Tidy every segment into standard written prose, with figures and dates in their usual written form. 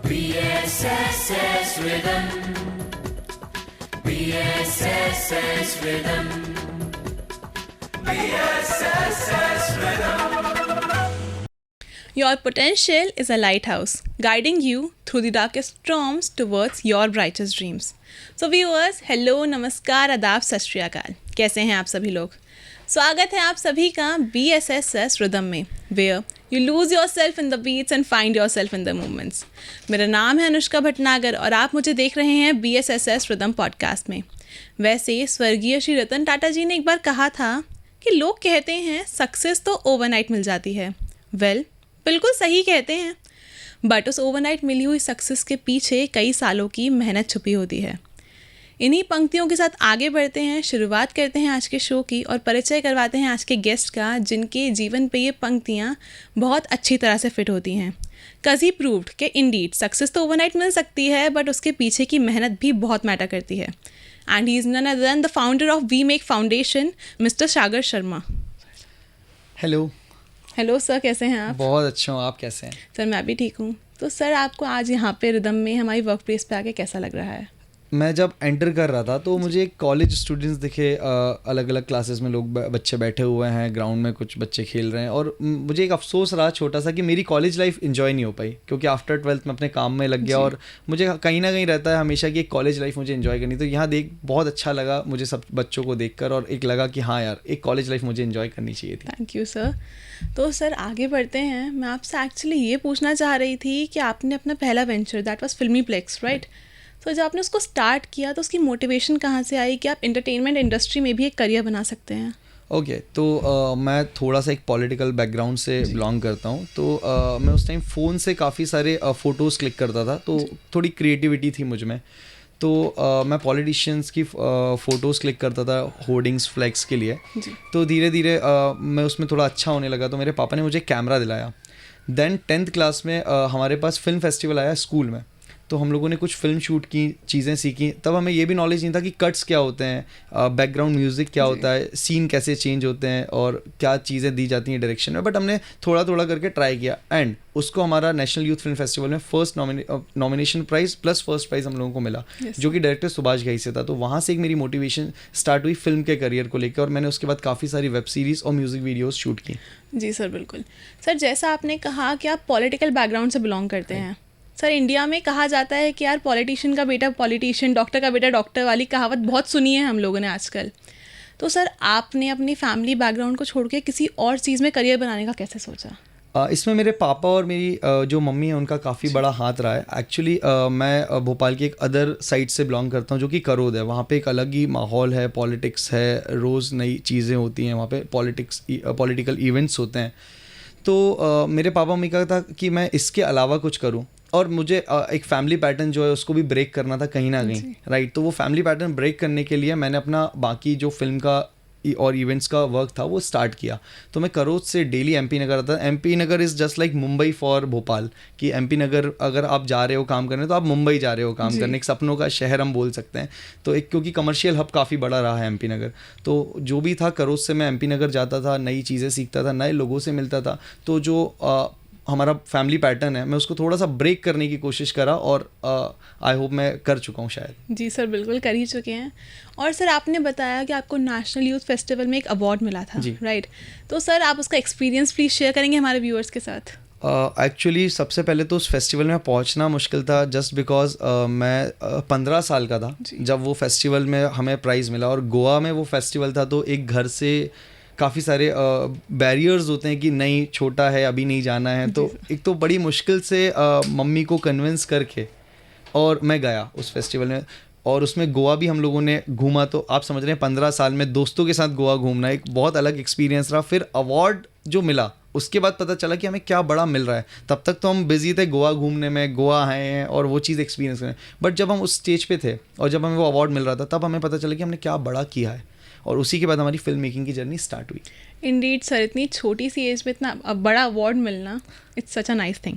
BSSS Rhythm. BSSS Rhythm. BSSS Rhythm. Your potential is a lighthouse, guiding you through the darkest storms towards your brightest dreams. So viewers, hello, नमस्कार, आदाब, सत श्री अकाल। कैसे हैं आप सभी लोग? स्वागत है आप सभी का BSSS Rhythm में, where you lose yourself in the beats and find yourself in the movements. मेरा नाम है अनुष्का भटनागर और आप मुझे देख रहे हैं BSSS Rhythm पॉडकास्ट में। वैसे स्वर्गीय श्री रतन टाटा जी ने एक बार कहा था कि लोग कहते हैं सक्सेस तो ओवरनाइट मिल जाती है। बिल्कुल सही कहते हैं, बट उस ओवरनाइट मिली हुई सक्सेस के पीछे कई सालों की मेहनत छुपी होती है। इन्हीं पंक्तियों के साथ आगे बढ़ते हैं, शुरुआत करते हैं आज के शो की और परिचय करवाते हैं आज के गेस्ट का, जिनके जीवन पे ये पंक्तियाँ बहुत अच्छी तरह से फिट होती हैं। कज़ी प्रूव्ड कि इंडीड सक्सेस तो ओवरनाइट मिल सकती है, बट उसके पीछे की मेहनत भी बहुत मैटर करती है। And he is none other than the founder of We Make Foundation, mister Sagar Sharma. Hello sir, कैसे हैं आप? बहुत अच्छा हूँ, आप कैसे हैं? सर मैं भी ठीक हूँ। तो सर आपको आज यहाँ पे रिदम में हमारी वर्क प्लेस पे आके कैसा लग रहा है? मैं जब एंटर कर रहा था तो मुझे कॉलेज स्टूडेंट्स दिखे, अलग अलग क्लासेस में लोग बच्चे बैठे हुए हैं, ग्राउंड में कुछ बच्चे खेल रहे हैं, और मुझे एक अफसोस रहा छोटा सा कि मेरी कॉलेज लाइफ एंजॉय नहीं हो पाई, क्योंकि आफ्टर 12th में अपने काम में लग गया और मुझे कहीं ना कहीं रहता है हमेशा कि एक कॉलेज लाइफ मुझे एंजॉय करनी। तो यहाँ देख बहुत अच्छा लगा मुझे सब बच्चों को देखकर, और एक लगा कि हाँ यार, एक कॉलेज लाइफ मुझे एंजॉय करनी चाहिए थी। Thank you sir. तो सर आगे बढ़ते हैं। मैं आपसे एक्चुअली ये पूछना चाह रही थी कि आपने अपना पहला वेंचर दैट वाज फिल्मीप्लेक्स, राइट? तो जब आपने उसको स्टार्ट किया तो उसकी मोटिवेशन कहाँ से आई कि आप एंटरटेनमेंट इंडस्ट्री में भी एक करियर बना सकते हैं? ओके, तो मैं थोड़ा सा एक पॉलिटिकल बैकग्राउंड से बिलोंग करता हूँ। तो मैं उस टाइम फ़ोन से काफ़ी सारे फ़ोटोज़ क्लिक करता था, तो थोड़ी क्रिएटिविटी थी मुझ में। तो मैं पॉलिटिशियंस की फ़ोटोज़ क्लिक करता था होर्डिंग्स, फ्लैग्स के लिए। तो धीरे धीरे मैं उसमें थोड़ा अच्छा होने लगा, तो मेरे पापा ने मुझे कैमरा दिलाया। देन 10th क्लास में हमारे पास फिल्म फेस्टिवल आया स्कूल में, तो हम लोगों ने कुछ फिल्म शूट की, चीज़ें सीखी। तब हमें ये भी नॉलेज नहीं था कि कट्स क्या होते हैं, बैकग्राउंड म्यूज़िक क्या होता है, सीन कैसे चेंज होते हैं और क्या चीज़ें दी जाती हैं डायरेक्शन में। बट हमने थोड़ा थोड़ा करके ट्राई किया, एंड उसको हमारा नेशनल यूथ फिल्म फेस्टिवल में first nomination prize plus first prize हम लोगों को मिला, जो कि डायरेक्टर सुभाष घई से था। तो वहाँ से एक मेरी मोटिवेशन स्टार्ट हुई फिल्म के करियर को लेकर, और मैंने उसके बाद काफ़ी सारी वेब सीरीज़ और म्यूज़िक वीडियोज़ शूट की। जी सर, बिल्कुल। सर जैसा आपने कहा कि आप पॉलिटिकल बैकग्राउंड से बिलोंग करते हैं, सर इंडिया में कहा जाता है कि यार पॉलिटिशियन का बेटा पॉलिटिशियन, डॉक्टर का बेटा डॉक्टर वाली कहावत बहुत सुनी है हम लोगों ने आजकल। तो सर आपने अपनी फैमिली बैकग्राउंड को छोड़ के किसी और चीज़ में करियर बनाने का कैसे सोचा? इसमें मेरे पापा और मेरी जो मम्मी है उनका काफ़ी बड़ा हाथ रहा है। एक्चुअली मैं भोपाल की एक अदर साइड से बिलोंग करता हूँ, जो कि करोद है। वहाँ पे एक अलग ही माहौल है, पॉलिटिक्स है, रोज़ नई चीज़ें होती हैं वहाँ पे, पॉलिटिकल इवेंट्स होते हैं। तो मेरे पापा मम्मी का था कि मैं इसके अलावा कुछ करूँ, और मुझे एक फैमिली पैटर्न जो है उसको भी ब्रेक करना था कहीं ना कहीं, राइट? तो वो फैमिली पैटर्न ब्रेक करने के लिए मैंने अपना बाकी जो फिल्म का और इवेंट्स का वर्क था वो स्टार्ट किया। तो मैं करोद से डेली MP नगर आता। MP Nagar is just like Mumbai for Bhopal, कि MP नगर अगर आप जा रहे हो काम करने तो आप मुंबई जा रहे हो काम करने, एक सपनों का शहर हम बोल सकते हैं। तो एक क्योंकि कमर्शियल हब काफ़ी बड़ा रहा है MP नगर, तो जो भी था करोद से मैं MP नगर जाता था, नई चीज़ें सीखता था, नए लोगों से मिलता था। तो जो हमारा फैमिली पैटर्न है, मैं उसको थोड़ा सा ब्रेक करने की कोशिश करा, और आई होप मैं कर चुका हूँ शायद। जी सर, बिल्कुल कर ही चुके हैं। और सर आपने बताया कि आपको नेशनल यूथ फेस्टिवल में एक अवार्ड मिला था, राइट? तो सर आप उसका एक्सपीरियंस प्लीज़ शेयर करेंगे हमारे व्यूअर्स के साथ? एक्चुअली सबसे पहले तो उस फेस्टिवल में पहुंचना मुश्किल था, जस्ट बिकॉज मैं 15 साल का था जब वो फेस्टिवल में हमें प्राइज़ मिला, और गोवा में वो फेस्टिवल था। तो एक घर से काफ़ी सारे बैरियर्स होते हैं कि नहीं, छोटा है, अभी नहीं जाना है। तो एक तो बड़ी मुश्किल से मम्मी को कन्विंस करके और मैं गया उस फेस्टिवल में, और उसमें गोवा भी हम लोगों ने घूमा। तो आप समझ रहे हैं 15 साल में दोस्तों के साथ गोवा घूमना एक बहुत अलग एक्सपीरियंस रहा। फिर अवार्ड जो मिला उसके बाद पता चला कि हमें क्या बड़ा मिल रहा है। तब तक तो हम बिजी थे गोवा घूमने में, गोवा आए हैं और वो चीज़ एक्सपीरियंस करें, बट जब हम उस स्टेज पे थे और जब हमें वो अवार्ड मिल रहा था तब हमें पता चला कि हमने क्या बड़ा किया है, और उसी के बाद हमारी फिल्म मेकिंग की जर्नी स्टार्ट हुई। इंडीड सर, इतनी छोटी सी एज में इतना बड़ा अवार्ड मिलना, it's such a nice thing.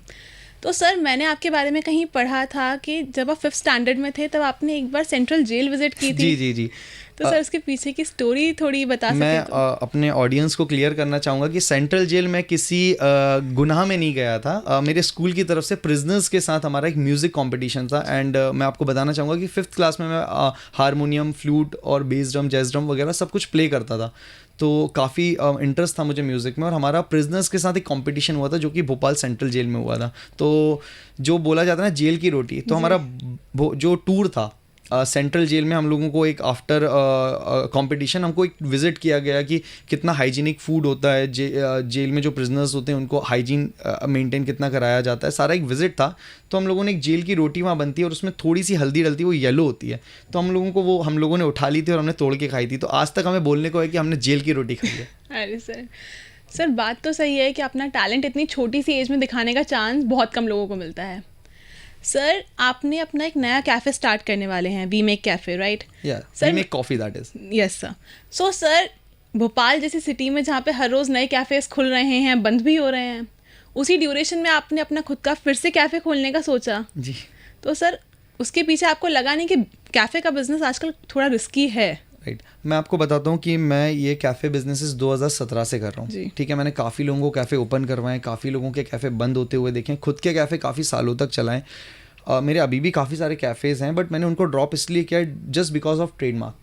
तो सर मैंने आपके बारे में कहीं पढ़ा था कि जब आप 5th स्टैंडर्ड में थे तब आपने एक बार सेंट्रल जेल विजिट की थी। जी। तो सर उसके पीछे की स्टोरी थोड़ी बता मैं सकते तो? अपने ऑडियंस को क्लियर करना चाहूँगा कि सेंट्रल जेल में किसी गुनाह में नहीं गया था। मेरे स्कूल की तरफ से प्रिजनर्स के साथ हमारा एक म्यूज़िक कंपटीशन था एंड मैं आपको बताना चाहूँगा कि 5th क्लास में मैं हारमोनियम, फ्लूट और बेस ड्रम, जैज ड्रम वगैरह सब कुछ प्ले करता था। तो काफ़ी इंटरेस्ट था मुझे म्यूज़िक में और हमारा प्रिजनर्स के साथ एक कंपटीशन हुआ था जो कि भोपाल सेंट्रल जेल में हुआ था। तो जो बोला जाता है ना जेल की रोटी, तो हमारा जो टूर था सेंट्रल जेल में हम लोगों को एक आफ्टर कंपटीशन हमको एक विज़िट किया गया कि कितना हाइजीनिक फूड होता है, जेल में जो प्रिजनर्स होते हैं उनको हाइजीन मेंटेन कितना कराया जाता है, सारा एक विज़िट था। तो हम लोगों ने एक जेल की रोटी वहाँ बनती है और उसमें थोड़ी सी हल्दी डलती है, वो येलो होती है। तो हम लोगों ने उठा ली थी और हमने तोड़ के खाई थी। तो आज तक हमें बोलने को है कि हमने जेल की रोटी खाई है। अरे सर बात तो सही है कि अपना टैलेंट इतनी छोटी सी एज में दिखाने का चांस बहुत कम लोगों को मिलता है। सर आपने अपना एक नया कैफ़े स्टार्ट करने वाले हैं, We Make Cafe, right? We make Coffee, that is. Yes sir. So sir Bhopal जैसी सिटी में जहाँ पे हर रोज़ नए कैफ़ेज़ खुल रहे हैं, बंद भी हो रहे हैं, उसी ड्यूरेशन में आपने अपना खुद का फिर से कैफ़े खोलने का सोचा जी। तो सर उसके पीछे आपको लगा नहीं कि कैफ़े का बिजनेस आजकल थोड़ा रिस्की है? राइट मैं आपको बताता हूँ कि मैं ये कैफ़े बिजनेसेस 2017 से कर रहा हूँ। ठीक है, मैंने काफ़ी लोगों को कैफ़े ओपन करवाएं, काफ़ी लोगों के कैफ़े बंद होते हुए देखें, खुद के कैफ़े काफ़ी सालों तक चलाएं। मेरे अभी भी काफ़ी सारे कैफ़ेज़ हैं, बट मैंने उनको ड्रॉप इसलिए किया जस्ट बिकॉज ऑफ ट्रेडमार्क,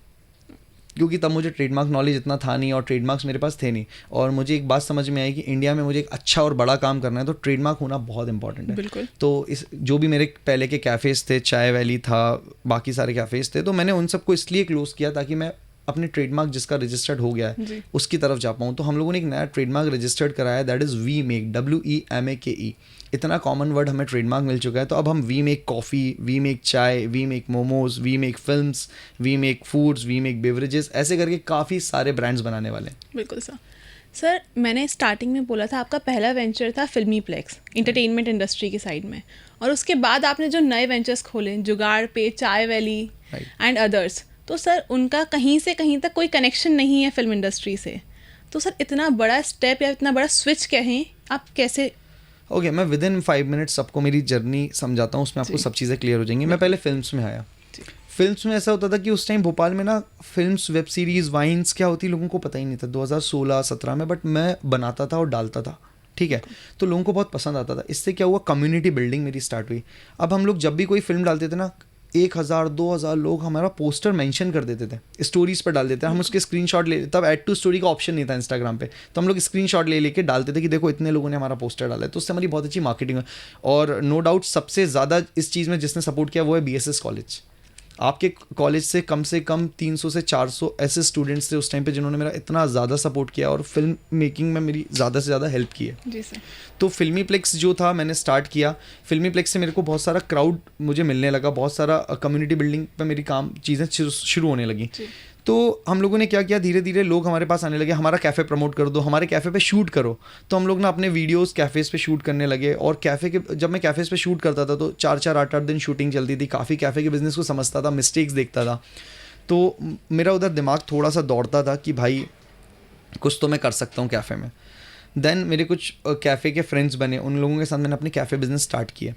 क्योंकि तब मुझे ट्रेडमार्क नॉलेज इतना था नहीं और ट्रेडमार्क्स मेरे पास थे नहीं। और मुझे एक बात समझ में आई कि इंडिया में मुझे एक अच्छा और बड़ा काम करना है तो ट्रेडमार्क होना बहुत इंपॉर्टेंट है। बिल्कुल। तो इस जो भी मेरे पहले के कैफ़ेज़ थे, चाय वैली था, बाकी सारे कैफ़ेज़ थे, तो मैंने उन सबको इसलिए क्लोज़ किया ताकि मैं अपने ट्रेडमार्क जिसका रजिस्टर्ड हो गया है उसकी तरफ जा पाऊँ। तो हम लोगों ने एक नया ट्रेडमार्क रजिस्टर्ड कराया, that is we make, WEMAKE। इतना कॉमन वर्ड हमें ट्रेडमार्क मिल चुका है। तो अब हम we make coffee, we make chai, we make momos, we make films, we make foods, we make beverages, ऐसे करके काफ़ी सारे ब्रांड्स बनाने वाले हैं। बिल्कुल सर मैंने स्टार्टिंग में बोला था आपका पहला वेंचर था फिल्मी प्लेक्स, इंटरटेनमेंट इंडस्ट्री की साइड में, और उसके बाद आपने जो नए वेंचर्स खोले, जुगाड़ पे, चाय वैली एंड अदर्स, तो सर उनका कहीं से कहीं तक कोई कनेक्शन नहीं है फिल्म इंडस्ट्री से। तो सर इतना बड़ा स्टेप या इतना बड़ा स्विच कहें आप कैसे? ओके, मैं विद इन 5 मिनट्स सबको मेरी जर्नी समझाता हूँ, उसमें आपको सब चीज़ें क्लियर हो जाएंगी। मैं पहले फिल्म्स में आया। फिल्म्स में ऐसा होता था कि उस टाइम भोपाल में ना फिल्म्स, वेब सीरीज़, वाइन्स क्या होती लोगों को पता ही नहीं था 2016-17 में, बट मैं बनाता था और डालता था। ठीक है, तो लोगों को बहुत पसंद आता था। इससे क्या हुआ, कम्युनिटी बिल्डिंग मेरी स्टार्ट हुई। अब हम लोग जब भी कोई फिल्म डालते थे ना, 1000-2000 लोग हमारा पोस्टर मेंशन कर देते थे, स्टोरीज पर डाल देते थे। हम उसके स्क्रीनशॉट ले, तब ऐड टू स्टोरी का ऑप्शन नहीं था इंस्टाग्राम पे, तो हम लोग स्क्रीनशॉट ले लेके डालते थे कि देखो इतने लोगों ने हमारा पोस्टर डाला है। तो उससे हमारी बहुत अच्छी मार्केटिंग है। और नो डाउट सबसे ज़्यादा इस चीज़ में जिसने सपोर्ट किया वो है BSS कॉलेज। आपके कॉलेज से कम 300 से 400 ऐसे स्टूडेंट्स थे उस टाइम पे जिन्होंने मेरा इतना ज़्यादा सपोर्ट किया और फिल्म मेकिंग में मेरी ज़्यादा से ज़्यादा हेल्प की है। जी सर। तो फिल्मी प्लेक्स जो था मैंने स्टार्ट किया। फिल्मी प्लेक्स से मेरे को बहुत सारा क्राउड मुझे मिलने लगा, बहुत सारा कम्युनिटी बिल्डिंग पे मेरी काम चीज़ें शुरू होने लगी। तो हम लोगों ने क्या किया, धीरे धीरे लोग हमारे पास आने लगे, हमारा कैफ़े प्रमोट कर दो, हमारे कैफ़े पे शूट करो। तो हम लोग ना अपने वीडियोस कैफ़ेज़ पे शूट करने लगे। और कैफ़े के जब मैं कैफ़ेज़ पे शूट करता था तो 4-4, 8-8 दिन शूटिंग चलती थी। काफ़ी कैफ़े के बिज़नेस को समझता था, मिस्टेक्स देखता था, तो मेरा उधर दिमाग थोड़ा सा दौड़ता था कि भाई कुछ तो मैं कर सकता हूँ कैफ़े में। देन मेरे कुछ कैफ़े के फ्रेंड्स बने, उन लोगों के साथ मैंने अपने कैफ़े बिज़नेस स्टार्ट किया।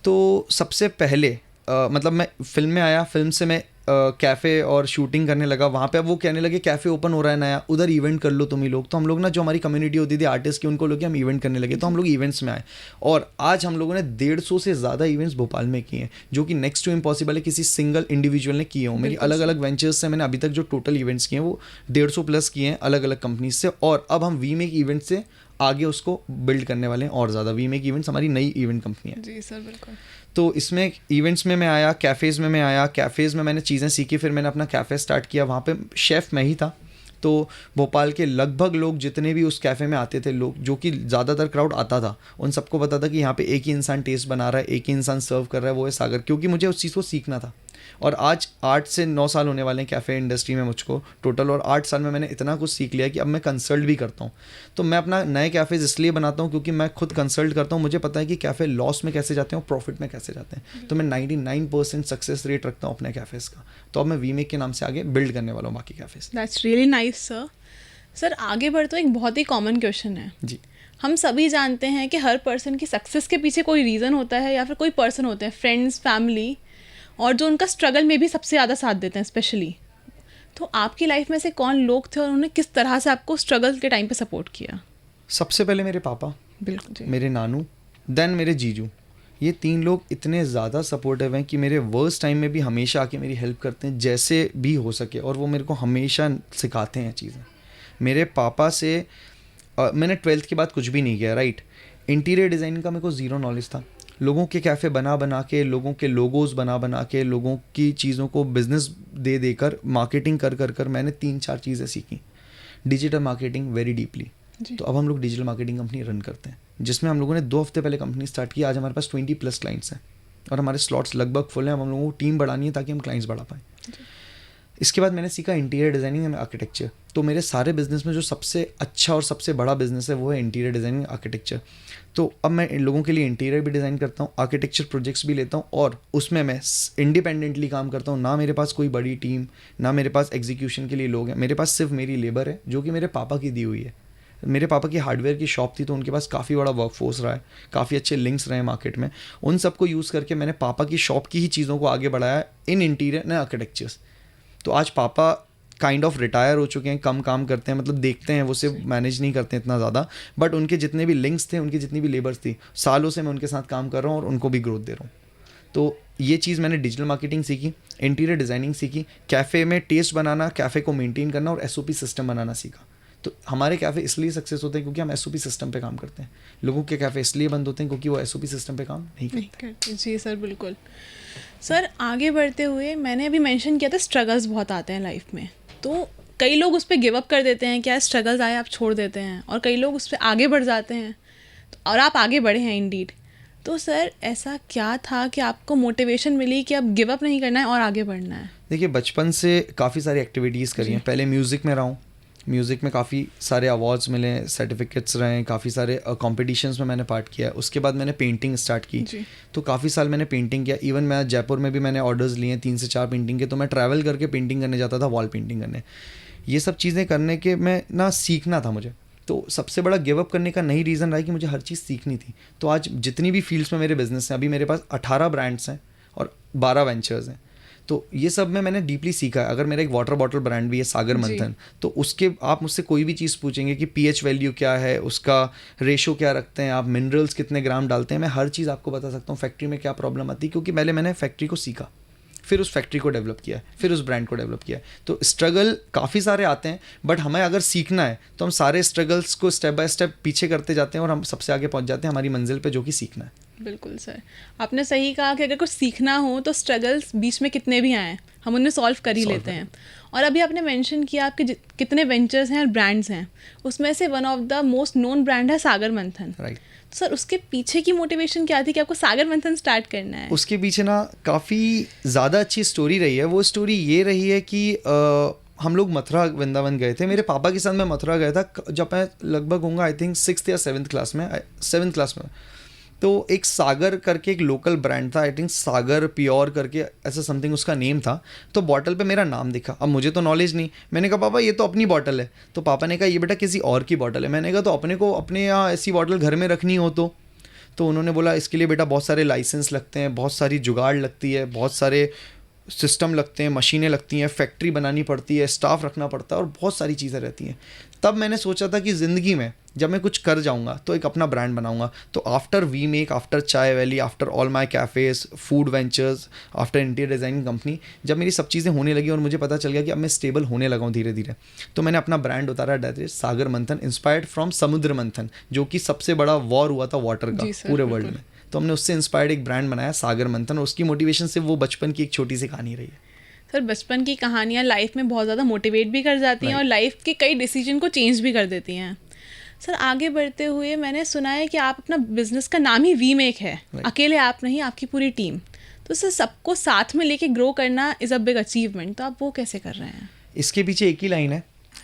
तो सबसे पहले मतलब मैं फिल्म में आया, फिल्म से मैं कैफ़े और शूटिंग करने लगा। वहाँ पे अब वो कहने लगे कैफ़े ओपन हो रहा है नया, उधर इवेंट कर लो तुम ही लोग। तो हम लोग ना जो हमारी कम्युनिटी होती थी आर्टिस्ट की, उनको लोग हम इवेंट करने लगे। तो हम लोग इवेंट्स में आए और आज हम लोगों ने 150 से ज़्यादा इवेंट्स भोपाल में किए हैं, जो कि नेक्स्ट टू इम्पॉसिबल है किसी सिंगल इंडिविजुअल ने किए हों। मेरी अलग अलग वेंचर्स से मैंने अभी तक जो टोटल इवेंट्स किए हैं वो 150 प्लस किए हैं अलग अलग कंपनीज से। और अब हम वी मेक इवेंट से आगे उसको बिल्ड करने वाले हैं और ज़्यादा। वी मेक इवेंट्स हमारी नई इवेंट कंपनी है। जी सर, बिल्कुल। तो इसमें इवेंट्स में मैं आया, कैफ़ेज़ में मैं आया, कैफ़ेज़ में मैंने चीज़ें सीखी, फिर मैंने अपना कैफ़े स्टार्ट किया। वहाँ पे शेफ़ मैं ही था। तो भोपाल के लगभग लोग जितने भी उस कैफ़े में आते थे, लोग जो कि ज़्यादातर क्राउड आता था, उन सबको पता था कि यहाँ पे एक ही इंसान टेस्ट बना रहा है, एक ही इंसान सर्व कर रहा है, वो है सागर। क्योंकि मुझे उस चीज़ को सीखना था। और आज 8 से 9 साल होने वाले हैं कैफ़े इंडस्ट्री में मुझको टोटल, और 8 साल में मैंने इतना कुछ सीख लिया कि अब मैं कंसल्ट भी करता हूँ। तो मैं अपना नए कैफ़ेज़ इसलिए बनाता हूँ क्योंकि मैं खुद कंसल्ट करता हूँ। मुझे पता है कि कैफ़े लॉस में कैसे जाते हैं और प्रॉफिट में कैसे जाते हैं। तो मैं 99% सक्सेस रेट रखता हूँ अपने कैफ़ेज़ का। तो अब मैं वी मेक के नाम से आगे बिल्ड करने वाला हूँ बाकी cafes. That's really nice sir. Sir आगे बढ़ तो एक बहुत ही कॉमन क्वेश्चन है जी। हम सभी जानते हैं कि हर पर्सन की सक्सेस के पीछे कोई रीज़न होता है या फिर कोई पर्सन होते हैं, फ्रेंड्स, फैमिली, और जो उनका स्ट्रगल में भी सबसे ज़्यादा साथ देते हैं स्पेशली। तो आपकी लाइफ में से कौन लोग थे और उन्होंने किस तरह से आपको स्ट्रगल के टाइम पे सपोर्ट किया? सबसे पहले मेरे पापा, बिल्कुल जी। मेरे नानू, देन मेरे जीजू। ये 3 लोग इतने ज़्यादा सपोर्टिव हैं कि मेरे वर्स्ट टाइम में भी हमेशा आके मेरी हेल्प करते हैं जैसे भी हो सके, और वो मेरे को हमेशा सिखाते हैं चीज़ें। मेरे पापा से मैंने 12th के बाद कुछ भी नहीं किया, राइट। इंटीरियर डिज़ाइनिंग का मेरे को ज़ीरो नॉलेज था। लोगों के कैफ़े बना के, लोगों के लोगोज़ बना के, लोगों की चीज़ों को बिज़नेस दे देकर, मार्केटिंग कर मैंने 3-4 चीज़ें सीखी। Digital marketing very deeply. तो अब हम लोग डिजिटल मार्केटिंग कंपनी रन करते हैं, जिसमें हम लोगों ने 2 हफ्ते पहले कंपनी स्टार्ट की। आज हमारे पास 20+ क्लाइंट्स हैं और हमारे स्लॉट्स लगभग फुल हैं। हम लोगों को टीम बढ़ानी है ताकि हम क्लाइंट्स बढ़ा पाएँ। इसके बाद मैंने सीखा इंटीरियर डिज़ाइनिंग एंड आर्किटेक्चर। तो मेरे सारे बिजनेस में जो सबसे अच्छा और सबसे बड़ा बिजनेस है वो है इंटीरियर डिज़ाइनिंग आर्किटेक्चर। तो अब मैं इन लोगों के लिए इंटीरियर भी डिज़ाइन करता हूँ, आर्किटेक्चर प्रोजेक्ट्स भी लेता हूँ, और उसमें मैं इंडिपेंडेंटली काम करता हूँ। ना मेरे पास कोई बड़ी टीम, ना मेरे पास एग्जीक्यूशन के लिए लोग हैं। मेरे पास सिर्फ मेरी लेबर है जो कि मेरे पापा की दी हुई है। मेरे पापा की हार्डवेयर की शॉप थी, तो उनके पास काफ़ी बड़ा वर्कफोर्स रहा है, काफ़ी अच्छे लिंक्स रहे हैं मार्केट में। उन सबको यूज़ करके मैंने पापा की शॉप की ही चीज़ों को आगे बढ़ाया इन इंटीरियर एंड आर्किटेक्चर्स। तो आज पापा काइंड ऑफ रिटायर हो चुके हैं, कम काम करते हैं, मतलब देखते हैं, वो सिर्फ मैनेज नहीं करते इतना ज़्यादा, बट उनके जितने भी लिंक्स थे, उनकी जितनी भी लेबर्स थी, सालों से मैं उनके साथ काम कर रहा हूँ और उनको भी ग्रोथ दे रहा हूँ। तो ये चीज़ मैंने डिजिटल मार्केटिंग सीखी, इंटीरियर डिज़ाइनिंग सीखी, कैफ़े में टेस्ट बनाना, कैफ़े को मेंटेन करना और SOP सिस्टम बनाना सीखा। तो हमारे कैफ़े इसलिए सक्सेस होते हैं क्योंकि हम SOP सिस्टम पे काम करते हैं। लोगों के कैफ़े इसलिए बंद होते हैं क्योंकि वो SOP सिस्टम पे काम नहीं करते। जी सर, बिल्कुल। सर आगे बढ़ते हुए मैंने अभी मेंशन किया था स्ट्रगल्स बहुत आते हैं लाइफ में, तो कई लोग उस पर गिव अप कर देते हैं, क्या स्ट्रगल्स आए आप छोड़ देते हैं, और कई लोग उस पर आगे बढ़ जाते हैं, और आप आगे बढ़े हैं इंडीड। तो सर ऐसा क्या था कि आपको मोटिवेशन मिली कि अब गिव अप नहीं करना है और आगे बढ़ना है? देखिए, बचपन से काफ़ी सारी एक्टिविटीज़ करी हैं। पहले म्यूज़िक में रहा हूँ, म्यूज़िक में काफ़ी सारे अवार्ड्स मिले, सर्टिफिकेट्स रहे, काफ़ी सारे कॉम्पिटिशन्स में मैंने पार्ट किया। उसके बाद मैंने पेंटिंग स्टार्ट की, तो काफ़ी साल मैंने पेंटिंग किया। इवन मैं जयपुर में भी मैंने ऑर्डर्स लिए 3 से 4 पेंटिंग के, तो मैं ट्रैवल करके पेंटिंग करने जाता था, वॉल पेंटिंग करने। ये सब चीज़ें करने के मैं ना सीखना था मुझे। तो सबसे बड़ा गिव अप करने का नहीं रीज़न रहा कि मुझे हर चीज़ सीखनी थी। तो आज जितनी भी फील्ड्स में मेरे बिजनेस हैं, अभी मेरे पास 18 ब्रांड्स हैं और 12 वेंचर्स हैं। तो ये सब में मैंने डीपली सीखा है। अगर मेरा एक वाटर बॉटल ब्रांड भी है सागर मंथन, तो उसके आप मुझसे कोई भी चीज़ पूछेंगे कि pH वैल्यू क्या है, उसका रेशो क्या रखते हैं आप, मिनरल्स कितने ग्राम डालते हैं, मैं हर चीज़ आपको बता सकता हूँ। फैक्ट्री में क्या प्रॉब्लम आती है, क्योंकि पहले मैंने फैक्ट्री को सीखा, फिर उस फैक्ट्री को डेवलप किया, फिर उस ब्रांड को डेवलप किया। तो स्ट्रगल काफ़ी सारे आते हैं, बट हमें अगर सीखना है तो हम सारे स्ट्रगल्स को स्टेप बाय स्टेप पीछे करते जाते हैं और हम सबसे आगे पहुंच जाते हैं हमारी मंजिल पे, जो कि सीखना है। बिल्कुल सर, आपने सही कहा कि अगर कुछ सीखना हो तो स्ट्रगल्स बीच में कितने भी आएँ हम उन्हें सॉल्व कर ही लेते हैं। और अभी आपने मेंशन किया आपके कितने वेंचर्स हैं और ब्रांड्स हैं, उसमें से one of the most known brand है सागर मंथन, राइट। तो सर उसके पीछे की मोटिवेशन क्या थी कि आपको सागर मंथन स्टार्ट करना है? उसके पीछे ना काफ़ी ज़्यादा अच्छी स्टोरी रही है। वो स्टोरी ये रही है कि हम लोग मथुरा वृंदावन गए थे। मेरे पापा के साथ मैं मथुरा गया था जब मैं लगभग होऊंगा आई थिंक 6th या 7th क्लास में, 7th क्लास में। तो एक सागर करके एक लोकल ब्रांड था, आई थिंक सागर प्योर करके ऐसा समथिंग उसका नेम था। तो बॉटल पे मेरा नाम दिखा। अब मुझे तो नॉलेज नहीं, मैंने कहा पापा ये तो अपनी बॉटल है। तो पापा ने कहा ये बेटा किसी और की बॉटल है। मैंने कहा तो अपने को अपने यहाँ ऐसी बॉटल घर में रखनी हो तो उन्होंने बोला इसके लिए बेटा बहुत सारे लाइसेंस लगते हैं, बहुत सारी जुगाड़ लगती है, बहुत सारे सिस्टम लगते हैं, मशीनें लगती हैं, फैक्ट्री बनानी पड़ती है, स्टाफ रखना पड़ता है और बहुत सारी चीज़ें रहती हैं। तब मैंने सोचा था कि ज़िंदगी में जब मैं कुछ कर जाऊंगा तो एक अपना ब्रांड बनाऊंगा। तो आफ्टर वी मेक, आफ्टर चाय valley, after all my cafes, food ventures, after interior designing company, जब मेरी सब चीज़ें होने लगी और मुझे पता चल गया कि अब मैं स्टेबल होने लगा हूँ धीरे धीरे, तो मैंने अपना ब्रांड उतारा दैट इज सागर मंथन, इंस्पायर्ड फ्रॉम समुद्र मंथन, जो कि सबसे बड़ा वॉर हुआ था वाटर का पूरे वर्ल्ड में। तो हमने उससे इंस्पायर्ड एक ब्रांड बनाया सागर मंथन, और उसकी मोटिवेशन से वो बचपन की एक छोटी सी कहानी रही है। सर बचपन की कहानियाँ लाइफ में बहुत ज़्यादा मोटिवेट भी कर जाती हैं और लाइफ के कई डिसीजन को चेंज भी कर देती हैं। सर आगे बढ़ते हुए मैंने सुना है कि आप अपना बिजनेस का नाम ही वी मेक है, अकेले आप नहीं, आपकी पूरी टीम। तो सर सबको साथ में लेके ग्रो करना इज़ अ बिग अचीवमेंट, तो आप वो कैसे कर रहे हैं? इसके पीछे एक ही लाइन है,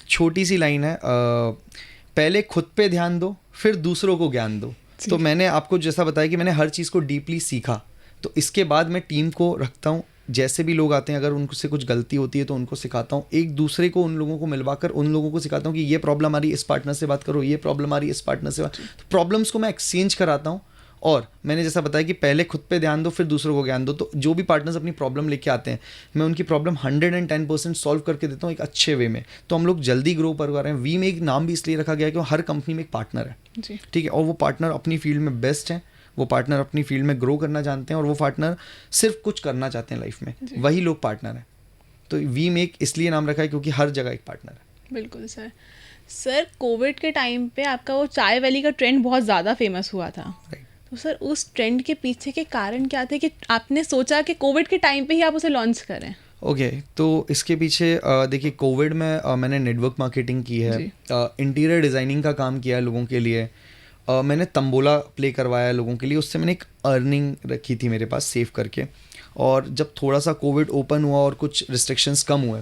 छोटी सी लाइन है, पहले खुद पे ध्यान दो फिर दूसरों को ज्ञान दो। तो मैंने आपको जैसा बताया कि मैंने हर चीज़ को डीपली सीखा, तो इसके बाद मैं टीम को रखता हूँ। जैसे भी लोग आते हैं अगर उनसे कुछ गलती होती है तो उनको सिखाता हूँ, एक दूसरे को उन लोगों को मिलवाकर उन लोगों को सिखाता हूँ कि ये प्रॉब्लम आ रही है इस पार्टनर से बात करो, ये प्रॉब्लम आ रही है इस पार्टनर से बात। तो प्रॉब्लम्स को मैं एक्सचेंज कराता हूँ और मैंने जैसा बताया कि पहले खुद पे ध्यान दो फिर दूसरों को ज्ञान दो, तो जो भी पार्टनर्स अपनी प्रॉब्लम लेके आते हैं मैं उनकी प्रॉब्लम 110% सॉल्व करके देता हूँ एक अच्छे वे में। तो हम लोग जल्दी ग्रो कर पा रहे हैं। वी मेक नाम भी इसलिए रखा गया है कि हर कंपनी में एक पार्टनर है, जी। ठीक है, और वो पार्टनर अपनी फील्ड में बेस्ट है, वो पार्टनर अपनी फील्ड में ग्रो करना जानते हैं और वो पार्टनर सिर्फ कुछ करना चाहते हैं लाइफ में, वही लोग पार्टनर हैं। तो वी मेक इसलिए नाम रखा है क्योंकि हर जगह एक पार्टनर है। बिल्कुल सर। सर कोविड के टाइम पे आपका वो चाय वैली का ट्रेंड बहुत ज़्यादा फेमस हुआ था, तो सर उस ट्रेंड के पीछे के कारण क्या थे कि आपने सोचा कि कोविड के टाइम पे ही आप उसे लॉन्च करें? ओके, तो इसके पीछे देखिए कोविड में मैंने नेटवर्क मार्केटिंग की है, इंटीरियर डिज़ाइनिंग का काम किया है लोगों के लिए, मैंने तंबोला प्ले करवाया लोगों के लिए, उससे मैंने एक अर्निंग रखी थी मेरे पास सेव करके। और जब थोड़ा सा कोविड ओपन हुआ और कुछ रिस्ट्रिक्शंस कम हुए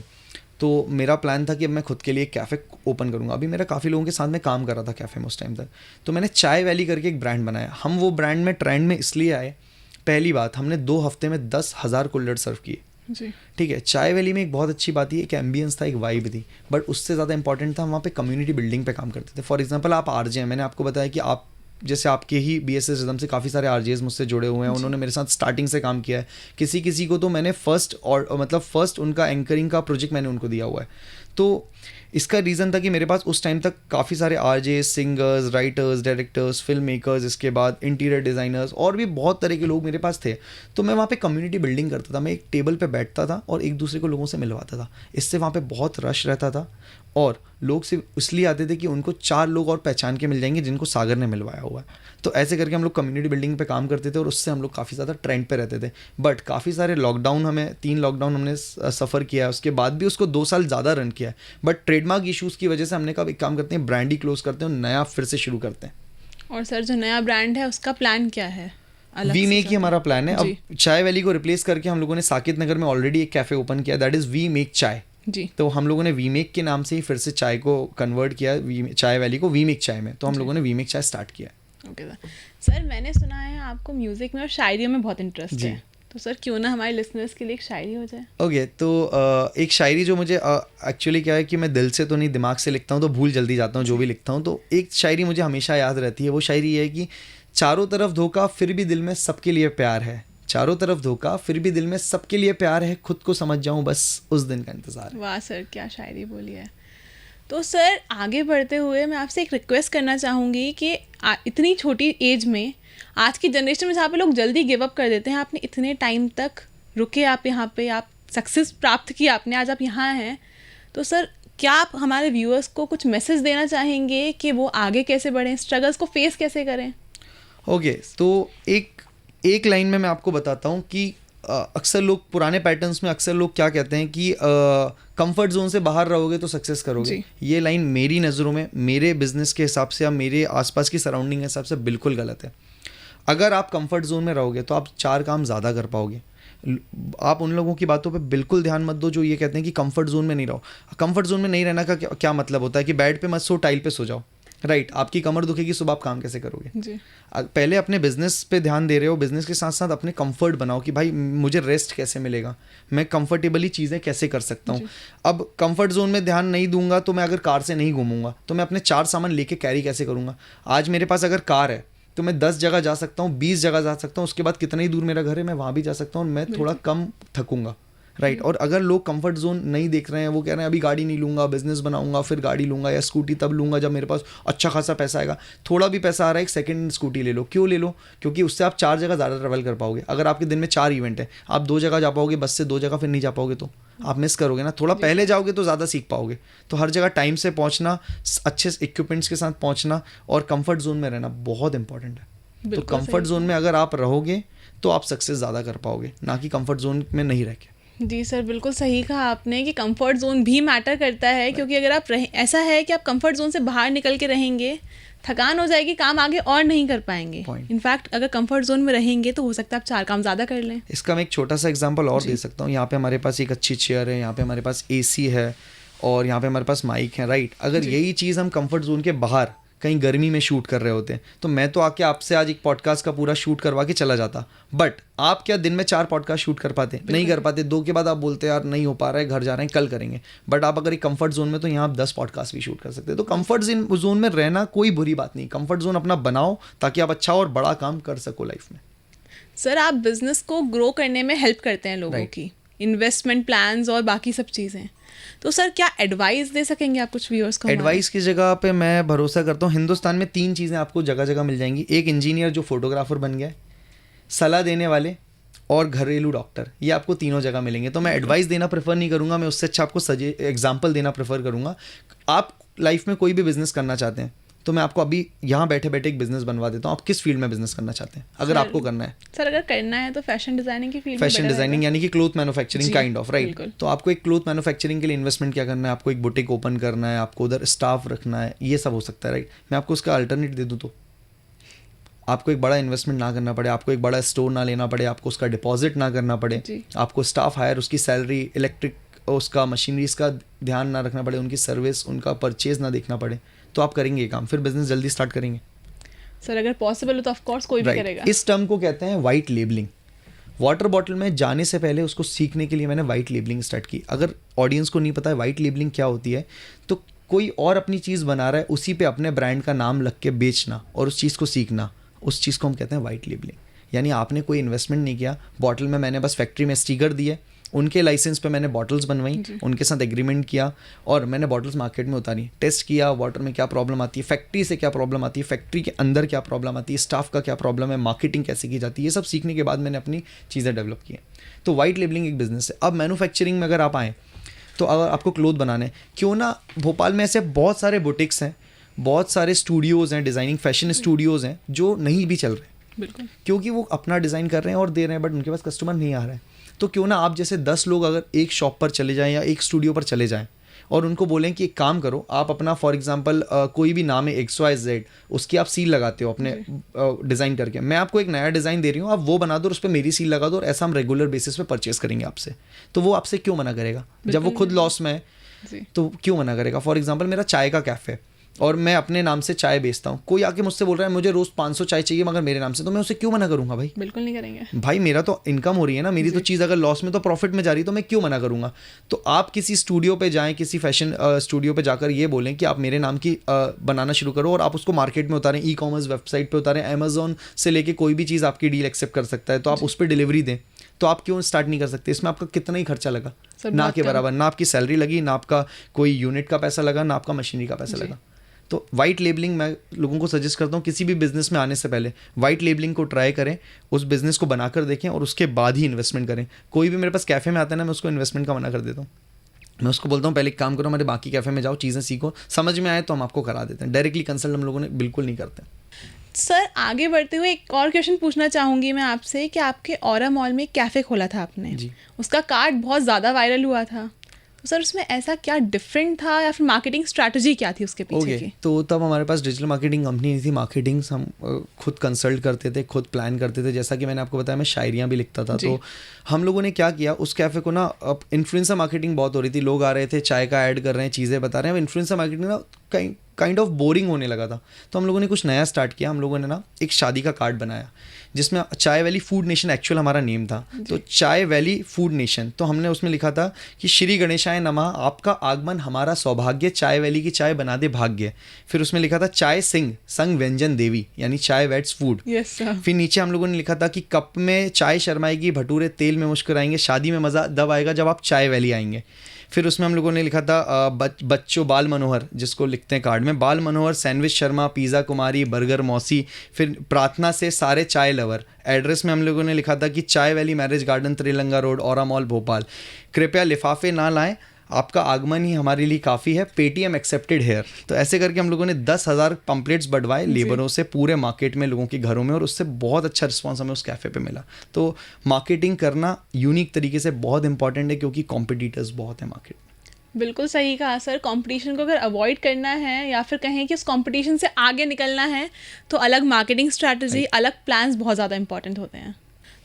तो मेरा प्लान था कि अब मैं खुद के लिए एक कैफ़े ओपन करूँगा। अभी मेरा काफ़ी लोगों के साथ में काम कर रहा था कैफ़े में उस टाइम तक, तो मैंने चाय वैली करके एक ब्रांड बनाया। हम वो ब्रांड में ट्रेंड में इसलिए आए, पहली बात हमने 2 हफ्ते में 10,000 कुल्हड़ सर्व किए, जी। ठीक है। चाय वैली में एक बहुत अच्छी बात ये कि एम्बियंस था, एक वाइब थी, बट उससे ज़्यादा इंपॉर्टेंट था हम वहाँ पे कम्युनिटी बिल्डिंग पे काम करते थे। फॉर एग्जांपल आप आरजे हैं, मैंने आपको बताया कि आप जैसे आपके ही BSS रिदम से काफ़ी सारे RJs मुझसे जुड़े हुए हैं, उन्होंने मेरे साथ स्टार्टिंग से काम किया है। किसी को तो मैंने फर्स्ट उनका एंकरिंग का प्रोजेक्ट मैंने उनको दिया हुआ है। तो इसका रीज़न था कि मेरे पास उस टाइम तक काफ़ी सारे RJs, singers, writers, directors, film makers, इसके बाद इंटीरियर डिज़ाइनर्स और भी बहुत तरह के लोग मेरे पास थे। तो मैं वहाँ पे कम्युनिटी बिल्डिंग करता था, मैं एक टेबल पे बैठता था और एक दूसरे को लोगों से मिलवाता था। इससे वहाँ पे बहुत रश रहता था और लोग सिर्फ इसलिए आते थे कि उनको 4 लोग और पहचान के मिल जाएंगे जिनको सागर ने मिलवाया हुआ है। तो ऐसे करके हम लोग कम्युनिटी बिल्डिंग पे काम करते थे और उससे हम लोग काफ़ी ज़्यादा ट्रेंड पे रहते थे। बट काफ़ी सारे लॉकडाउन, हमें 3 लॉकडाउन हमने सफ़र किया है, उसके बाद भी उसको 2 साल ज़्यादा रन किया है। बट ट्रेडमार्क इशूज़ की वजह से हमने कहा एक काम करते हैं, ब्रांड ही क्लोज करते हैं और नया फिर से शुरू करते हैं। और सर जो नया ब्रांड है उसका प्लान क्या है? वी मेक ही हमारा प्लान है। अब चाय वैली को रिप्लेस करके हम लोगों ने साकेत नगर में ऑलरेडी एक कैफ़े ओपन किया, दैट इज़ वी मेक चाय। जी। तो हम लोगों ने वी मेक के नाम से ही फिर से चाय को कन्वर्ट किया, चाय वैली को वी मेक चाय में, तो हम लोगों ने वी मेक चाय स्टार्ट किया। ओके सर, मैंने सुना है आपको म्यूज़िक में और शायरी में बहुत इंटरेस्ट है, तो सर क्यों ना हमारे लिसनर्स के लिए एक शायरी हो जाए? ओके, तो एक शायरी जो मुझे एक्चुअली क्या है कि मैं दिल से तो नहीं दिमाग से लिखता हूँ, तो भूल जल्दी जाता हूँ जो भी लिखता हूँ। तो एक शायरी मुझे हमेशा याद रहती है, वो शायरी ये है कि चारों तरफ धोखा फिर भी दिल में सबके लिए प्यार है, चारों तरफ धोखा फिर भी दिल में सबके लिए प्यार है, खुद को समझ जाऊं बस उस दिन का इंतजार है। वाह सर, क्या शायरी बोली है। तो सर आगे बढ़ते हुए मैं आपसे एक रिक्वेस्ट करना चाहूँगी कि इतनी छोटी एज में, आज की जनरेशन में जहाँ पे लोग जल्दी गिव अप कर देते हैं, आपने इतने टाइम तक रुके, आप यहाँ पे आप सक्सेस प्राप्त की आपने, आज आप यहाँ हैं, तो सर क्या आप हमारे व्यूअर्स को कुछ मैसेज देना चाहेंगे कि वो आगे कैसे बढ़ें, स्ट्रगल्स को फेस कैसे करें? ओके, तो एक लाइन में मैं आपको बताता हूँ कि अक्सर लोग पुराने पैटर्न्स में अक्सर लोग क्या कहते हैं कि कंफर्ट जोन से बाहर रहोगे तो सक्सेस करोगे। ये लाइन मेरी नज़रों में, मेरे बिजनेस के हिसाब से या मेरे आसपास की सराउंडिंग के हिसाब से बिल्कुल गलत है। अगर आप कंफर्ट जोन में रहोगे तो आप 4 काम ज़्यादा कर पाओगे। आप उन लोगों की बातों पे बिल्कुल ध्यान मत दो जो ये कहते हैं कि कंफर्ट जोन में नहीं रहो। कंफर्ट जोन में नहीं रहना का क्या मतलब होता है कि बेड पे मत सो, टाइल पे सो जाओ, राइट। आपकी कमर दुखेगी, सुबह आप काम कैसे करोगे? जी। पहले अपने बिजनेस पे ध्यान दे रहे हो, बिजनेस के साथ साथ अपने कंफर्ट बनाओ कि भाई मुझे रेस्ट कैसे मिलेगा, मैं कंफर्टेबली चीज़ें कैसे कर सकता हूँ। अब कंफर्ट जोन में ध्यान नहीं दूंगा तो मैं अगर कार से नहीं घूमूंगा तो मैं अपने 4 सामान लेके कैरी कैसे करूँगा। आज मेरे पास अगर कार है तो मैं 10 जगह जा सकता हूँ, 20 जगह जा सकता हूँ, उसके बाद कितना ही दूर मेरा घर है मैं वहाँ भी जा सकता हूँ और मैं थोड़ा कम थकूंगा, राइट। और अगर लोग कंफर्ट जोन नहीं देख रहे हैं, वो कह रहे हैं अभी गाड़ी नहीं लूँगा, बिजनेस बनाऊंगा, फिर गाड़ी लूँगा या स्कूटी तब लूँगा जब मेरे पास अच्छा खासा पैसा आएगा। थोड़ा भी पैसा आ रहा है, एक सेकंड स्कूटी ले लो। क्यों ले लो? क्योंकि उससे आप 4 जगह ज़्यादा ट्रैवल कर पाओगे। अगर आपके दिन में 4 इवेंट है, आप 2 जगह जा पाओगे, बस से 2 जगह फिर नहीं जा पाओगे तो आप मिस करोगे ना। थोड़ा पहले जाओगे तो ज़्यादा सीख पाओगे। तो हर जगह टाइम से पहुँचना, अच्छे इक्विपमेंट्स के साथ पहुँचना और कंफर्ट जोन में रहना बहुत इंपॉर्टेंट है। तो कंफर्ट जोन में अगर आप रहोगे तो आप सक्सेस ज़्यादा कर पाओगे, ना कि कंफर्ट जोन में नहीं रह के। जी सर, बिल्कुल सही कहा आपने कि कंफर्ट जोन भी मैटर करता है, क्योंकि अगर आप ऐसा है कि आप कंफर्ट जोन से बाहर निकल के रहेंगे, थकान हो जाएगी, काम आगे और नहीं कर पाएंगे। इनफैक्ट अगर कंफर्ट जोन में रहेंगे तो हो सकता है आप 4 काम ज़्यादा कर लें। इसका मैं एक छोटा सा एग्जांपल और दे सकता हूँ। यहाँ पे हमारे पास एक अच्छी चेयर है, यहाँ पे हमारे पास AC है और यहाँ पे हमारे पास माइक है, राइट। अगर यही चीज़ हम कंफर्ट जोन के बाहर कहीं गर्मी में शूट कर रहे होते हैं, तो मैं तो आके आपसे आज एक पॉडकास्ट का पूरा शूट करवा के चला जाता, बट आप क्या दिन में 4 पॉडकास्ट शूट कर पाते? नहीं कर पाते। 2 के बाद आप बोलते यार नहीं हो पा रहा है, घर जा रहे हैं, कल करेंगे। बट आप अगर एक कंफर्ट जोन में, तो यहाँ आप 10 पॉडकास्ट भी शूट कर सकते हैं। तो कंफर्ट जोन में रहना कोई बुरी बात नहीं, कंफर्ट जोन अपना बनाओ ताकि आप अच्छा और बड़ा काम कर सको लाइफ में। सर आप बिजनेस को ग्रो करने में हेल्प करते हैं लोगों की, इन्वेस्टमेंट प्लान्स और बाकी सब चीज़ें, तो सर क्या एडवाइस दे सकेंगे आप कुछ व्यूअर्स को? एडवाइस की जगह पे मैं भरोसा करता हूँ, हिंदुस्तान में 3 चीज़ें आपको जगह जगह मिल जाएंगी। एक इंजीनियर जो फोटोग्राफर बन गया है, सलाह देने वाले और घरेलू डॉक्टर, ये आपको तीनों जगह मिलेंगे। तो मैं एडवाइस देना प्रेफर नहीं करूँगा, मैं उससे अच्छा आपको एग्जाम्पल देना प्रेफर करूँगा। आप लाइफ में कोई भी बिजनेस करना चाहते हैं तो मैं आपको अभी यहाँ बैठे बैठे एक बिजनेस बनवा देता हूँ। आप किस फील्ड में बिजनेस करना चाहते हैं? अगर आपको करना है सर, अगर करना है तो फैशन डिजाइनिंग की फील्ड, फैशन डिजाइनिंग यानी कि cloth manufacturing kind of, right. बिल्कुल। तो आपको एक क्लोथ मैन्युफैक्चरिंग के लिए इन्वेस्टमेंट क्या करना है? आपको एक बुटीक ओपन करना है, आपको उधर स्टाफ रखना है, ये सब हो सकता है, राइट। मैं आपको उसका अल्टरनेट दे दूँ तो आपको एक बड़ा इन्वेस्टमेंट ना करना पड़े, आपको एक बड़ा स्टोर ना लेना पड़े, आपको उसका डिपॉजिट ना करना पड़े, आपको स्टाफ हायर, उसकी सैलरी, इलेक्ट्रिक, उसका मशीनरीज का ध्यान ना रखना पड़े, उनकी सर्विस, उनका परचेज ना देखना पड़े, तो आप करेंगे ये काम, फिर बिजनेस जल्दी स्टार्ट करेंगे। सर अगर पॉसिबल हो तो ऑफ कोर्स कोई भी करेगा। इस टर्म को कहते हैं वाइट लेबलिंग। वाटर बॉटल में जाने से पहले उसको सीखने के लिए मैंने वाइट लेबलिंग स्टार्ट की। अगर ऑडियंस को नहीं पता है वाइट लेबलिंग क्या होती है, तो कोई और अपनी चीज़ बना रहा है, उसी पे अपने ब्रांड का नाम लग के बेचना और उस चीज़ को सीखना, उस चीज़ को हम कहते हैं वाइट लेबलिंग। यानी आपने कोई इन्वेस्टमेंट नहीं किया, बॉटल में मैंने बस फैक्ट्री में स्टिकर दिए, उनके लाइसेंस पे मैंने बॉटल्स बनवाई, उनके साथ एग्रीमेंट किया और मैंने बॉटल्स मार्केट में उतारी, टेस्ट किया वाटर में क्या प्रॉब्लम आती है, फैक्ट्री से क्या प्रॉब्लम आती है, फैक्ट्री के अंदर क्या प्रॉब्लम आती है, स्टाफ का क्या प्रॉब्लम है, मार्केटिंग कैसे की जाती है, ये सब सीखने के बाद मैंने अपनी चीज़ें डेवलप की हैं। तो वाइट लेबलिंग एक बिजनेस है। अब मैन्युफैक्चरिंग में अगर आप आएँ तो अगर आपको क्लोथ बनाने, क्यों ना भोपाल में ऐसे बहुत सारे बुटीक्स हैं, बहुत सारे स्टूडियोज़ हैं, डिज़ाइनिंग फैशन स्टूडियोज़ हैं जो नहीं भी चल रहे, बिल्कुल, क्योंकि वो अपना डिज़ाइन कर रहे हैं और दे रहे हैं, बट उनके पास कस्टमर नहीं आ रहा है। तो क्यों ना आप जैसे 10 लोग अगर एक शॉप पर चले जाएं या एक स्टूडियो पर चले जाएं और उनको बोलें कि एक काम करो, आप अपना फॉर एग्जांपल कोई भी नाम है XYZ, उसकी आप सील लगाते हो अपने डिज़ाइन करके, मैं आपको एक नया डिज़ाइन दे रही हूँ, आप वो बना दो और उस पर मेरी सील लगा दो और ऐसा हम रेगुलर बेसिस पे परचेस करेंगे आपसे। तो वो आपसे क्यों मना करेगा? जब वो खुद लॉस में है तो क्यों मना करेगा? फॉर एग्जाम्पल मेरा चाय का कैफ़े और मैं अपने नाम से चाय बेचता हूँ, कोई आके मुझसे बोल रहा है मुझे रोज़ 500 चाय चाहिए मगर मेरे नाम से, तो मैं उसे क्यों मना करूँगा भाई? बिल्कुल नहीं करेंगे भाई, मेरा तो इनकम हो रही है ना, मेरी तो चीज़ अगर लॉस में तो प्रॉफिट में जा रही है, तो मैं क्यों मना करूँगा? तो आप किसी स्टूडियो पे जाएं, किसी फैशन स्टूडियो पे जाकर ये बोलें कि आप मेरे नाम की बनाना शुरू करो और आप उसको मार्केट में उतारें, ई-कॉमर्स वेबसाइट पे उतारें, अमेजोन से लेके कोई भी चीज़ आपकी डील एक्सेप्ट कर सकता है, तो आप उस पर डिलीवरी दें। तो आप क्यों स्टार्ट नहीं कर सकते? इसमें आपका कितना ही खर्चा लगा, ना के बराबर, ना आपकी सैलरी लगी, ना आपका कोई यूनिट का पैसा लगा, ना आपका मशीनरी का पैसा लगा। तो वाइट लेबलिंग मैं लोगों को सजेस्ट करता हूँ, किसी भी बिजनेस में आने से पहले वाइट लेबलिंग को ट्राई करें, उस बिजनेस को बनाकर देखें और उसके बाद ही इन्वेस्टमेंट करें। कोई भी मेरे पास कैफ़े में आता है ना, मैं उसको इन्वेस्टमेंट का मना कर देता हूँ। मैं उसको बोलता हूँ पहले एक काम करो, मेरे बाकी कैफ़े में जाओ, चीज़ें सीखो, समझ में आए तो हम आपको करा देते हैं। डायरेक्टली कंसल्ट हम लोगों ने बिल्कुल नहीं करते। सर आगे बढ़ते हुए एक और क्वेश्चन पूछना चाहूँगी मैं आपसे कि आपके ऑरा मॉल में एक कैफ़े खोला था आपने जी। उसका कार्ड बहुत ज़्यादा वायरल हुआ था, तो सर उसमें ऐसा क्या डिफरेंट था या फिर मार्केटिंग स्ट्रैटेजी क्या थी उसके पीछे की? तो तब हमारे पास डिजिटल मार्केटिंग कंपनी नहीं थी, मार्केटिंग हम खुद कंसल्ट करते थे, खुद प्लान करते थे। जैसा कि मैंने आपको बताया मैं शायरियाँ भी लिखता था, तो हम लोगों ने क्या किया, उस कैफ़े को ना, अब इन्फ्लुएंसर मार्केटिंग बहुत हो रही थी, लोग आ रहे थे चाय का ऐड कर रहे हैं, चीज़ें बता रहे हैं, अब इन्फ्लुएंसर मार्केटिंग ना काइंड ऑफ बोरिंग होने लगा था। तो हम लोगों ने कुछ नया स्टार्ट किया, हम लोगों ने ना एक शादी का कार्ड बनाया जिसमें चाय वैली फूड नेशन एक्चुअल हमारा नेम था, तो चाय वैली फूड नेशन। तो हमने उसमें लिखा था कि श्री गणेशाय नमः, आपका आगमन हमारा सौभाग्य, चाय वैली की चाय बना दे भाग्य। फिर उसमें लिखा था चाय सिंह संग व्यंजन देवी, यानी चाय वेट्स फूड। फिर नीचे हम लोगों ने लिखा था कि कप में चाय शर्माएगी, भटूरे तेल में मुस्कुराएंगे, शादी में मज़ा तब आएगा जब आप चाय वैली आएंगे। फिर उसमें हम लोगों ने लिखा था बच्चों बाल मनोहर, जिसको लिखते हैं कार्ड में, बाल मनोहर सैंडविच शर्मा, पिज़्ज़ा कुमारी, बर्गर मौसी। फिर प्रार्थना से सारे चाय लवर। एड्रेस में हम लोगों ने लिखा था कि Chai valley marriage garden, Trilanga road, Aura mall, Bhopal. कृपया लिफाफे ना लाएं, आपका आगमन ही हमारे लिए काफ़ी है, पेटीएम एक्सेप्टेड हेयर। तो ऐसे करके हम लोगों ने 10,000 पम्पलेट्स बढ़वाए लेबरों से पूरे मार्केट में, लोगों के घरों में, और उससे बहुत अच्छा रिस्पांस हमें उस कैफ़े पे मिला। तो मार्केटिंग करना यूनिक तरीके से बहुत इंपॉर्टेंट है, क्योंकि कॉम्पिटिटर्स बहुत हैं मार्केट में। बिल्कुल सही कहा सर, कंपटीशन को अगर अवॉइड करना है या फिर कहें कि उस कंपटीशन से आगे निकलना है तो अलग मार्केटिंग स्ट्रैटेजी, अलग प्लान्स बहुत ज़्यादा इंपॉर्टेंट होते हैं।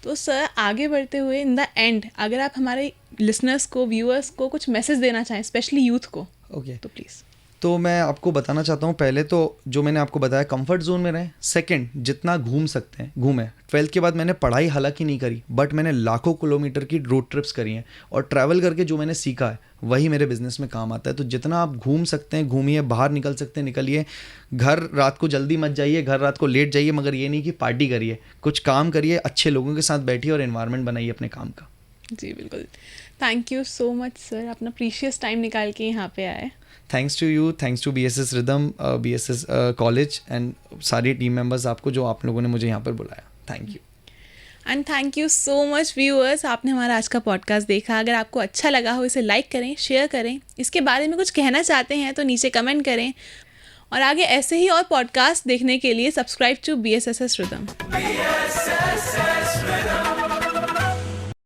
तो सर आगे बढ़ते हुए इन द एंड अगर आप हमारे लिसनर्स को, व्यूअर्स को कुछ मैसेज देना चाहें, स्पेशली यूथ को, ओके। तो प्लीज़। तो मैं आपको बताना चाहता हूँ, पहले तो जो मैंने आपको बताया कंफर्ट जोन में रहें। सेकंड, जितना घूम सकते हैं घूमें। 12th के बाद मैंने पढ़ाई हालांकि नहीं करी, बट मैंने लाखों किलोमीटर की रोड ट्रिप्स करी हैं और ट्रैवल करके जो मैंने सीखा है वही मेरे बिजनेस में काम आता है। तो जितना आप घूम सकते हैं घूमिए, बाहर निकल सकते हैं निकलिए। घर रात को जल्दी मत जाइए, घर रात को लेट जाइए, मगर ये नहीं कि पार्टी करिए, कुछ काम करिए, अच्छे लोगों के साथ बैठिए और एनवायरनमेंट बनाइए अपने काम का। जी बिल्कुल। Thank you so much sir, अपना प्रीशियस टाइम निकाल के यहाँ पे आए। Thanks to you, thanks to BSS Rhythm, BSS college and सारी टीम मेंबर्स आपको, जो आप लोगों ने मुझे यहाँ पर बुलाया। Thank you and thank you so much viewers, आपने हमारा आज का पॉडकास्ट देखा। अगर आपको अच्छा लगा हो इसे लाइक करें, शेयर करें, इसके बारे में कुछ कहना चाहते हैं तो नीचे कमेंट करें, और आगे ऐसे ही और पॉडकास्ट देखने के लिए subscribe to BSS Rhythm. BSS Rhythm.